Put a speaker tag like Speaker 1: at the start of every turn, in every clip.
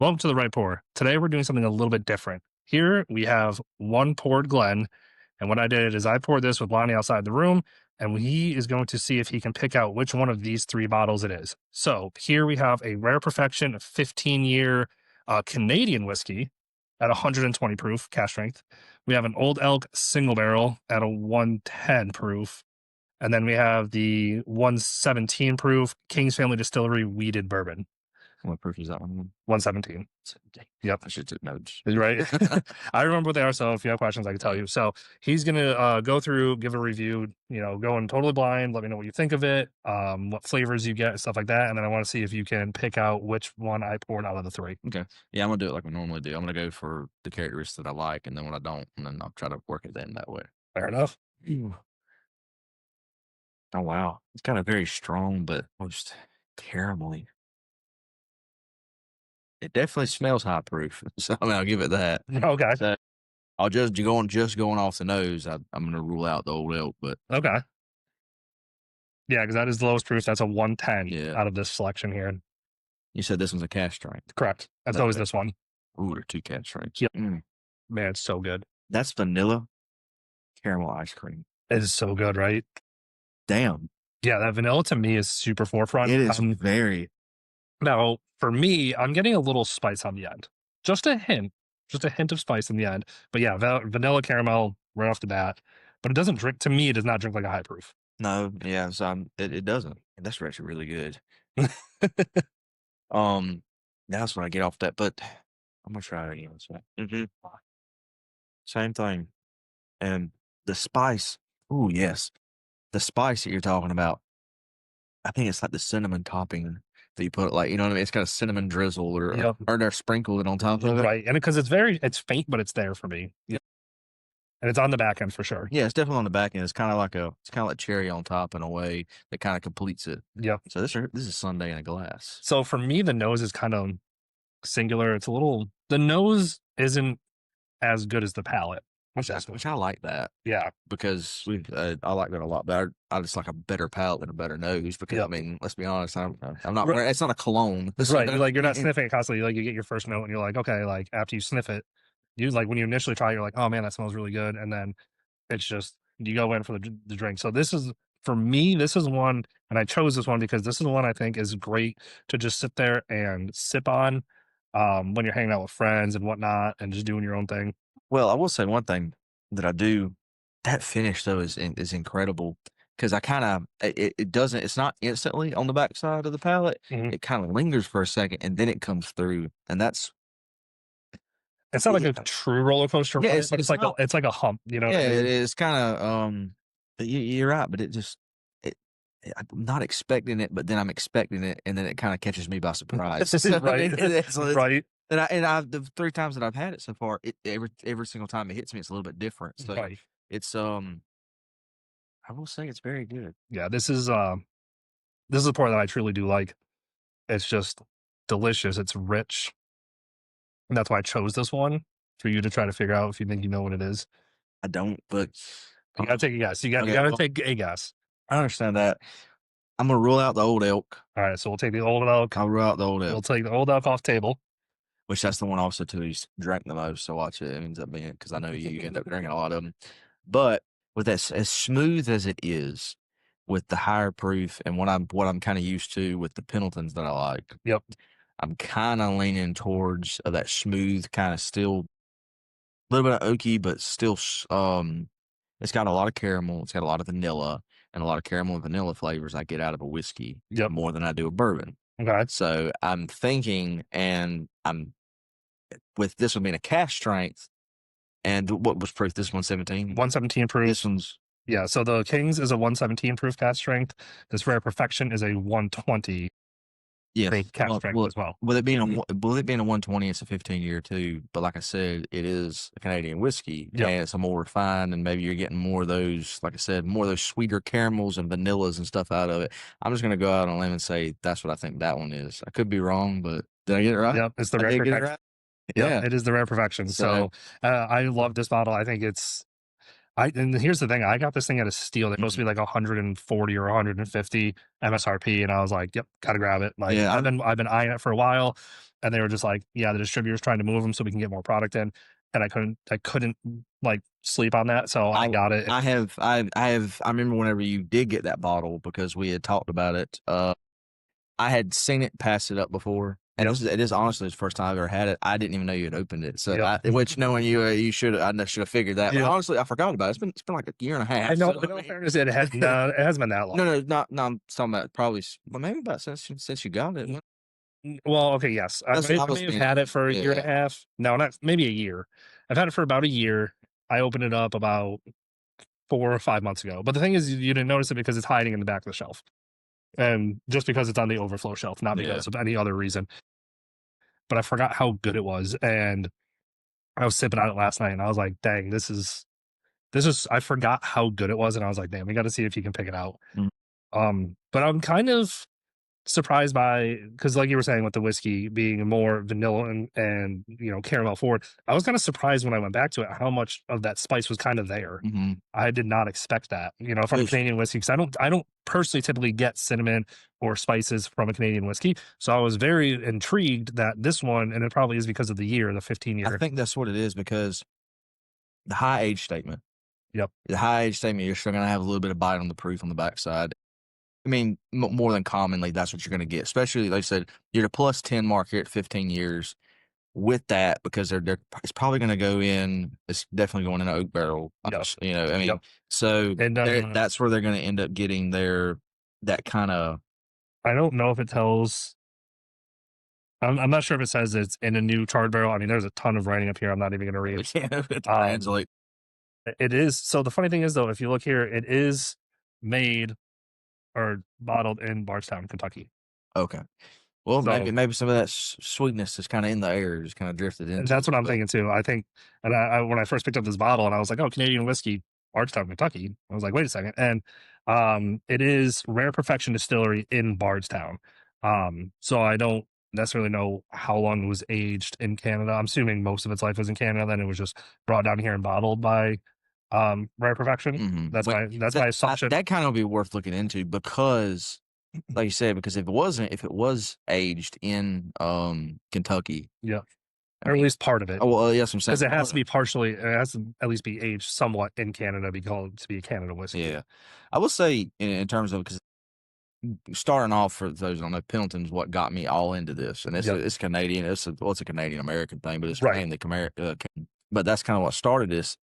Speaker 1: Welcome to the Wright Pour. Today we're doing something a little bit different. Here we have one poured Glen, and what I did is I poured this with Lonnie outside the room, and he is going to see if he can pick out which one of these three bottles it is. So here we have a Rare Perfection 15-year Canadian whiskey at 120 proof cask strength. We have an Old Elk Single Barrel at a 110 proof, and then we have the 117 proof King's Family Distillery Weeded Bourbon.
Speaker 2: What proof is that one?
Speaker 1: 117. Yep.
Speaker 2: I should take notes.
Speaker 1: Right. I remember what they are. So if you have questions, I can tell you. So he's going to go through, give a review, going totally blind. Let me know what you think of it, what flavors you get, stuff like that. And then I want to see if you can pick out which one I poured out of the three.
Speaker 2: Okay. Yeah, I'm going to do it like we normally do. I'm going to go for the characteristics that I like, and then when I don't, and then I'll try to work it in that way.
Speaker 1: Fair enough.
Speaker 2: Ooh. Oh, wow. It's kind of very strong, but most caramelly. It definitely smells high proof. So I'll give it that.
Speaker 1: Okay.
Speaker 2: So I'll just going off the nose. I'm going to rule out the Old Elk, but
Speaker 1: okay. Yeah, because that is the lowest proof. That's a 110 out of this selection here.
Speaker 2: You said this one's a cask strength.
Speaker 1: Correct. That's always this one.
Speaker 2: Ooh, they're two cask strengths.
Speaker 1: Yep. Man, it's so good.
Speaker 2: That's vanilla caramel ice cream.
Speaker 1: It is so good, right?
Speaker 2: Damn.
Speaker 1: Yeah, that vanilla to me is super forefront.
Speaker 2: It is very.
Speaker 1: Now, for me, I'm getting a little spice on the end. Just a hint of spice in the end. But yeah, vanilla caramel right off the bat. But it doesn't drink, to me, it does not drink like a high proof.
Speaker 2: No, yeah, so it doesn't. And that's actually really good. That's when I get off that, but I'm gonna try it again. So, same thing. And the spice, ooh, yes. The spice that you're talking about, I think it's like the cinnamon topping that you put, like, you know what I mean? It's got a cinnamon drizzle or they're sprinkled on top of it.
Speaker 1: Right. And because it's faint, but it's there for me. Yeah. And it's on the back end for sure.
Speaker 2: Yeah, it's definitely on the back end. It's kind of like cherry on top in a way that kind of completes it.
Speaker 1: Yep.
Speaker 2: So this is Sunday in a glass.
Speaker 1: So for me, the nose is kind of singular. It's the nose isn't as good as the palate.
Speaker 2: Which I like that.
Speaker 1: Yeah.
Speaker 2: Because I like that a lot better. I just like a better palate and a better nose because, I mean, let's be honest, I'm not, it's not a cologne.
Speaker 1: Right. Like you're not sniffing it constantly. Like you get your first note and you're like, okay, like after you sniff it, when you initially try, you're like, oh man, that smells really good. And then it's just, you go in for the drink. So for me, this is one, and I chose this one because this is one I think is great to just sit there and sip on when you're hanging out with friends and whatnot and just doing your own thing.
Speaker 2: Well, I will say one thing that I do, that finish though is incredible because I kind of, it's not instantly on the backside of the palate.
Speaker 1: Mm-hmm.
Speaker 2: It kind of lingers for a second and then it comes through, and
Speaker 1: it's not like a true roller coaster ride, but it's like a hump,
Speaker 2: Yeah, it is kind of, you're right, but I'm not expecting it, but then I'm expecting it, and then it kind of catches me by surprise.
Speaker 1: Right. Right.
Speaker 2: And the 3 times that I've had it so far, every single time it hits me, it's a little bit different. So
Speaker 1: right.
Speaker 2: It's I will say it's very good.
Speaker 1: Yeah, this is a pour that I truly do like. It's just delicious. It's rich. And that's why I chose this one for you to try to figure out if you think you know what it is.
Speaker 2: I don't, but
Speaker 1: you gotta take a guess. You gotta take a guess.
Speaker 2: I understand that. I'm gonna rule out the Old Elk.
Speaker 1: All right, so we'll take the Old Elk.
Speaker 2: I'll rule out the Old Elk.
Speaker 1: We'll take the Old Elk off table.
Speaker 2: Which that's the one also too he's drank the most. So watch it ends up being, because I know you end up drinking a lot of them. But with that, as smooth as it is, with the higher proof and what I'm kind of used to with the Pendletons that I like.
Speaker 1: Yep.
Speaker 2: I'm kind of leaning towards that smooth, kind of still a little bit of oaky, but still, it's got a lot of caramel. It's got a lot of vanilla and a lot of caramel and vanilla flavors I get out of a whiskey more than I do a bourbon.
Speaker 1: Okay.
Speaker 2: So I'm thinking, and I'm with this one being a cask strength, and what was proof? This 117?
Speaker 1: 117 proof.
Speaker 2: This one's,
Speaker 1: yeah. So the King's is a 117 proof cask strength. This Rare Perfection is a 120.
Speaker 2: Yeah,
Speaker 1: cask strength as well.
Speaker 2: With it being a 120, it's a 15-year too. But like I said, it is a Canadian whiskey, and it's a more refined, and maybe you're getting more of those, like I said, more of those sweeter caramels and vanillas and stuff out of it. I'm just gonna go out on a limb and say that's what I think that one is. I could be wrong, but did I get it right?
Speaker 1: Yep, it's the Rare Perfection. Right? Yeah, it is the Rare Perfection. So I love this bottle. I think it's And here's the thing, I got this thing at a steal. They're supposed to be like 140 or 150 MSRP, and I was like, "Yep, gotta grab it." Like,
Speaker 2: Yeah,
Speaker 1: I've been eyeing it for a while, and they were just like, "Yeah, the distributor's trying to move them so we can get more product in," and I couldn't like sleep on that, so I got it.
Speaker 2: I remember whenever you did get that bottle because we had talked about it. I had seen it pass it up before, and
Speaker 1: Yep,
Speaker 2: it is honestly the first time I've ever had it. I didn't even know you had opened it. So,
Speaker 1: yep,
Speaker 2: which knowing you, you should I should have figured that. But
Speaker 1: yep.
Speaker 2: honestly, I forgot about it. It's been like a year and a
Speaker 1: I
Speaker 2: half.
Speaker 1: know,
Speaker 2: So
Speaker 1: but
Speaker 2: I
Speaker 1: in
Speaker 2: mean,
Speaker 1: fairness, no, it hasn't been that long.
Speaker 2: no, not no. I'm talking about probably well, maybe about since you got it.
Speaker 1: Well, okay, yes. I
Speaker 2: I
Speaker 1: may
Speaker 2: was
Speaker 1: have
Speaker 2: being
Speaker 1: had it for a year and a
Speaker 2: yeah.
Speaker 1: half. No, not maybe a year. I've had it for about a year. I opened it up about 4 or 5 months ago. But the thing is, you didn't notice it because it's hiding in the back of the shelf, and just because it's on the overflow shelf, not
Speaker 2: Yeah.
Speaker 1: because of any other reason. But I forgot how good it was, and I was sipping on it last night, and I was like, "Dang, this is." I forgot how good it was, and I was like, "Damn, we got to see if you can pick it out."
Speaker 2: Mm.
Speaker 1: But I'm kind of surprised by, because like you were saying with the whiskey being more vanilla and caramel forward, I was kind of surprised when I went back to it how much of that spice was kind of there.
Speaker 2: Mm-hmm.
Speaker 1: I did not expect that, from a Canadian whiskey, because I don't personally typically get cinnamon or spices from a Canadian whiskey. So I was very intrigued that this one, and it probably is because of the year, the 15
Speaker 2: I
Speaker 1: year.
Speaker 2: think that's what it is because the high age statement.
Speaker 1: Yep.
Speaker 2: The high age statement, you're still going to have a little bit of bite on the proof on the backside. I mean, more than commonly, that's what you're going to get. Especially, like I said, you're the plus 10 mark here at 15 years with that because it's probably going to go in. It's definitely going in an oak barrel.
Speaker 1: Yep.
Speaker 2: I mean,
Speaker 1: Yep.
Speaker 2: so
Speaker 1: And
Speaker 2: that's where they're going to end up getting that kind of.
Speaker 1: I don't know if it tells. I'm not sure if it says it's in a new charred barrel. I mean, there's a ton of writing up here. I'm not even going to read. Um,
Speaker 2: Translate.
Speaker 1: It is. So the funny thing is, though, if you look here, it is made or bottled in Bardstown, Kentucky.
Speaker 2: Okay. Well,
Speaker 1: So
Speaker 2: maybe some of that sweetness is kind of in the air, just kind of drifted
Speaker 1: and
Speaker 2: into
Speaker 1: that's
Speaker 2: it.
Speaker 1: what I'm
Speaker 2: But
Speaker 1: thinking too. I think, and when I first picked up this bottle, and I was like, "Oh, Canadian whiskey, Bardstown, Kentucky." I was like, "Wait a second," and it is Rare Perfection Distillery in Bardstown. So I don't necessarily know how long it was aged in Canada. I'm assuming most of its life was in Canada. Then it was just brought down here and bottled by Rare Perfection. That's
Speaker 2: wait,
Speaker 1: my assumption.
Speaker 2: that kind of be worth looking into because like you said, because if it was aged in Kentucky,
Speaker 1: Yeah,
Speaker 2: I
Speaker 1: or at
Speaker 2: mean,
Speaker 1: least part of it.
Speaker 2: oh well, yes, I'm saying
Speaker 1: Because it has to be partially, it has to at least be aged somewhat in Canada to be a Canada whiskey.
Speaker 2: yeah, I will say in terms of because starting off for those who don't know, Pendleton's what got me all into this, and
Speaker 1: Yep.
Speaker 2: it's Canadian, it's a Canadian American thing, but it's
Speaker 1: Right.
Speaker 2: mainly but that's kind of what started this.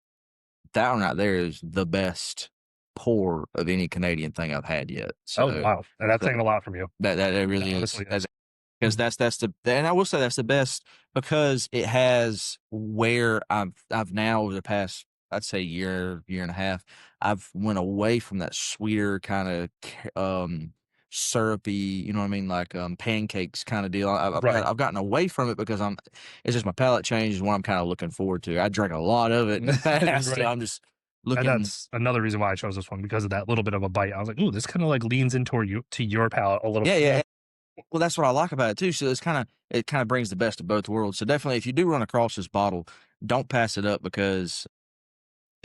Speaker 2: That one right there is the best pour of any Canadian thing I've had yet.
Speaker 1: Oh,
Speaker 2: So
Speaker 1: wow. And that's saying a lot from you.
Speaker 2: that it really
Speaker 1: That
Speaker 2: is.
Speaker 1: honestly is.
Speaker 2: Because that's the and I will say that's the best because it has where I've now over the past I'd say year and a half I've went away from that sweeter kind of syrupy, you know what I mean, like pancakes kind of deal.
Speaker 1: Right.
Speaker 2: I've gotten away from it because it's just my palate change is what I'm kind of looking forward to. I drank a lot of it in the past, so
Speaker 1: Right.
Speaker 2: I'm just
Speaker 1: And
Speaker 2: looking.
Speaker 1: that's another reason why I chose this one, because of that little bit of a bite. I was like, ooh, this kind of like leans into your palate a little
Speaker 2: Yeah,
Speaker 1: bit.
Speaker 2: yeah. Well, that's what I like about it too. So it kind of brings the best of both worlds. So definitely, if you do run across this bottle, don't pass it up because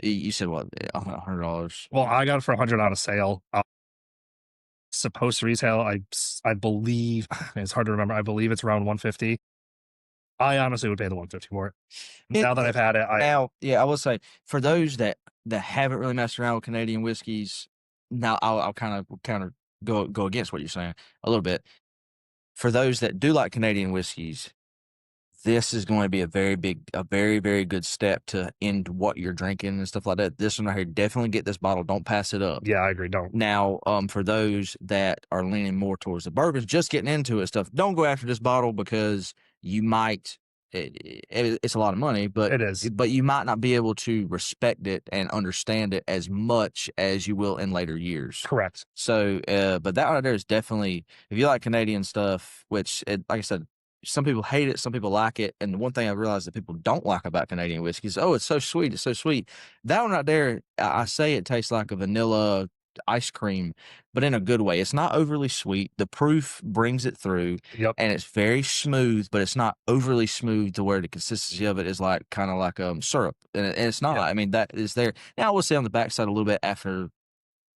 Speaker 2: you said what $100.
Speaker 1: Well, I got it for 100 on a sale. Supposed to retail, I believe, it's hard to remember. I believe it's around 150. I honestly would pay the 150 for it. Now that I've had it,
Speaker 2: Yeah, I will say for those that haven't really messed around with Canadian whiskeys, now I'll kind of go against what you're saying a little bit. For those that do like Canadian whiskeys, this is going to be a very, very good step to end what you're drinking and stuff like that. This one right here, definitely get this bottle. Don't pass it up.
Speaker 1: yeah, I agree. Don't.
Speaker 2: Now, for those that are leaning more towards the bourbons, just getting into it stuff, don't go after this bottle because you might. It's a lot of money, but
Speaker 1: It is.
Speaker 2: But you might not be able to respect it and understand it as much as you will in later years.
Speaker 1: Correct.
Speaker 2: So, but that right there is definitely if you like Canadian stuff, which, like I said, some people hate it, some people like it. And the one thing I realized that people don't like about Canadian whiskey is, oh, it's so sweet, it's so sweet. That one right there, I say it tastes like a vanilla ice cream, but in a good way. It's not overly sweet. The proof brings it through,
Speaker 1: Yep.
Speaker 2: and it's very smooth, but it's not overly smooth to where the consistency of it is like kind of like syrup, and it's not.
Speaker 1: Yeah.
Speaker 2: I mean, that is there. Now I will say on the backside a little bit after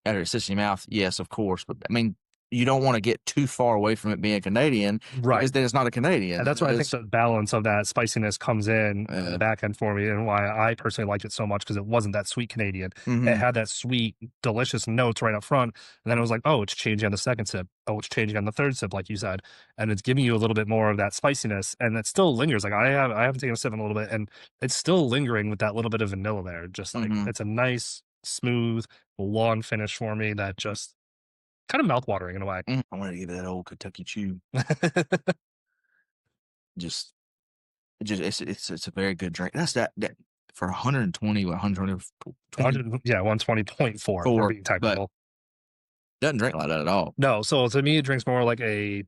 Speaker 2: it sits in your mouth, yes, of course, but I mean, you don't want to get too far away from it being Canadian,
Speaker 1: Right.
Speaker 2: because then it's not a Canadian.
Speaker 1: And that's why I think the balance of that spiciness comes in on the back end for me, and why I personally liked it so much, because it wasn't that sweet Canadian. It had that sweet, delicious notes right up front, and then it was like, oh, it's changing on the second sip. Oh, it's changing on the third sip, like you said, and it's giving you a little bit more of that spiciness, and it still lingers. Like I haven't taken a sip in a little bit, and it's still lingering with that little bit of vanilla there. Just like it's a nice, smooth, long finish for me that just kind of mouth-watering in a way.
Speaker 2: I wanted to give it that old Kentucky chew. Just it's a very good drink. That's that for 120, 120,
Speaker 1: Yeah, 120.4 for being technical.
Speaker 2: Doesn't drink like that at all.
Speaker 1: No, so to me, it drinks more like a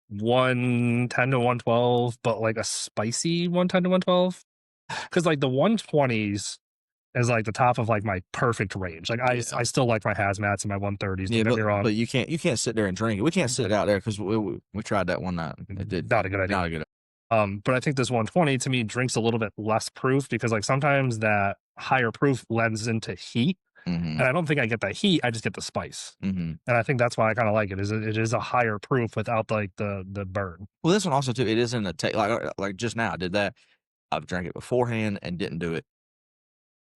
Speaker 1: 110 to 112, but like a spicy 110 to 112. Because like the 120s is like the top of like my perfect range. Like I still like my hazmats and my 130s.
Speaker 2: Yeah,
Speaker 1: Don't get me wrong.
Speaker 2: but you can't sit there and drink it. We can't sit it out there because we tried that one night. It did
Speaker 1: Not a good idea.
Speaker 2: Not a good.
Speaker 1: But I think this 120 to me drinks a little bit less proof, because like sometimes that higher proof lends into heat. And I don't think I get the heat, I just get the spice. And I think that's why I kind of like it. It is a higher proof without like the burn.
Speaker 2: Well, this one also too, it isn't a like just now I did that. I've drank it beforehand and didn't do it.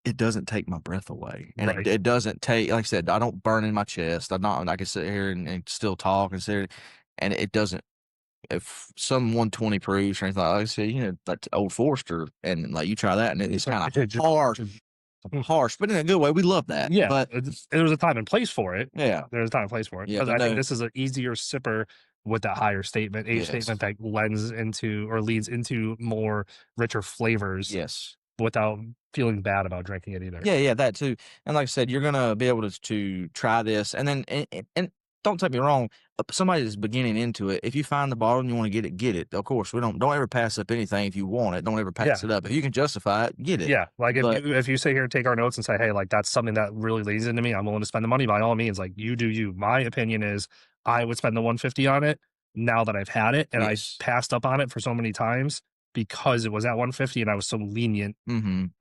Speaker 2: It doesn't take my breath away, and it doesn't take, like I said, I don't burn in my chest. I can sit here and still talk and sit, and it doesn't. If some 120 proofs or anything like I said, like Old Forester, and like you try that, and it's kind of harsh, but in a good way. We love that.
Speaker 1: Yeah,
Speaker 2: but
Speaker 1: there's a time and place for it.
Speaker 2: Yeah,
Speaker 1: there's a time and place for it.
Speaker 2: Yeah,
Speaker 1: but I think this is an easier sipper with that higher statement, statement that lends into or leads into more richer flavors.
Speaker 2: Yes,
Speaker 1: without feeling bad about drinking it either.
Speaker 2: Yeah, that too. And like I said, you're gonna be able to try this, and then and don't take me wrong, somebody that's beginning into it, if you find the bottle and you want to get it. Of course, we don't ever pass up anything. If you want it, don't ever pass it up. If you can justify it, get it.
Speaker 1: Yeah, like if you sit here and take our notes and say, hey, like that's something that really leads into me, I'm willing to spend the money. By all means, like you do you. My opinion is I would spend the 150 on it now that I've had it, and I passed up on it for so many times because it was at 150 and I was so lenient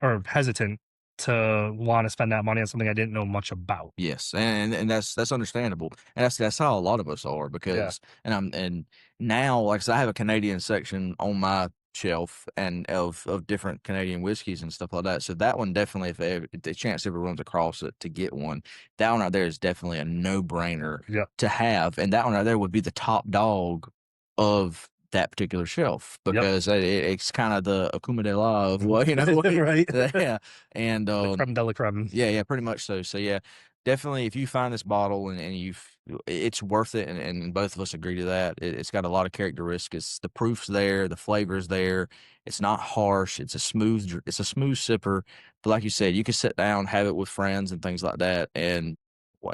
Speaker 1: or hesitant to want to spend that money on something I didn't know much about.
Speaker 2: Yes, and that's understandable, and that's how a lot of us are, because and now, like I said, I have a Canadian section on my shelf and of different Canadian whiskeys and stuff like that. So that one definitely, if the chance ever runs across it to get one, that one right there is definitely a no brainer to have, and that one right there would be the top dog of that particular shelf, because it's kind of the accoume de la of what,
Speaker 1: right?
Speaker 2: Yeah, and
Speaker 1: creme de la creme.
Speaker 2: Yeah, pretty much so. So yeah, definitely, if you find this bottle and it's worth it, and both of us agree to that. It's got a lot of characteristics. The proof's there, the flavor's there. It's not harsh. It's a smooth sipper. But like you said, you can sit down, have it with friends and things like that, and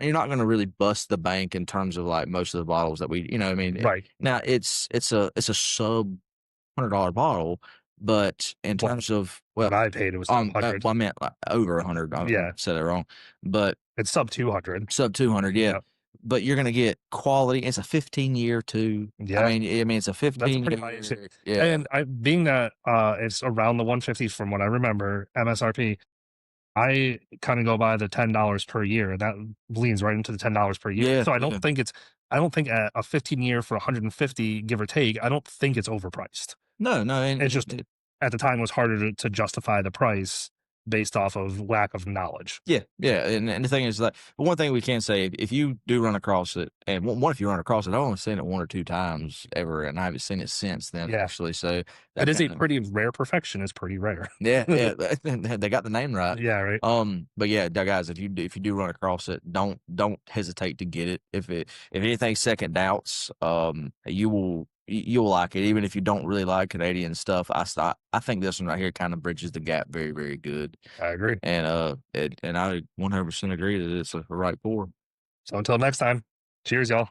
Speaker 2: you're not going to really bust the bank in terms of like most of the bottles that we, I mean,
Speaker 1: right
Speaker 2: now it's a sub $100 bottle, but in terms of
Speaker 1: what I paid, it was 100.
Speaker 2: I meant like over 100. I said it wrong, but
Speaker 1: it's sub 200.
Speaker 2: Sub 200, yeah. But you're going to get quality. It's a 15-year too. Yeah, I mean, it's a 15-year. Yeah,
Speaker 1: and being that it's around the 150 from what I remember MSRP. I kind of go by the $10 per year. That leans right into the $10 per year.
Speaker 2: Yeah,
Speaker 1: so I don't think at a 15-year for 150, give or take, I don't think it's overpriced.
Speaker 2: No.
Speaker 1: And it's just at the time it was harder to justify the price based off of lack of knowledge.
Speaker 2: Yeah. And the thing is, like, one thing we can say, if you do run across it, and if you run across it, I've only seen it one or two times ever, and I haven't seen it since then, actually. So
Speaker 1: it is a pretty rare perfection. It's pretty rare.
Speaker 2: Yeah. They got the name right.
Speaker 1: Yeah, right.
Speaker 2: But yeah, guys, if you do run across it, don't hesitate to get it. If anything second doubts, you'll like it, even if you don't really like Canadian stuff. I think this one right here kind of bridges the gap very, very good.
Speaker 1: I agree,
Speaker 2: and I 100% agree that it's a Wright Pour.
Speaker 1: So until next time, cheers, y'all.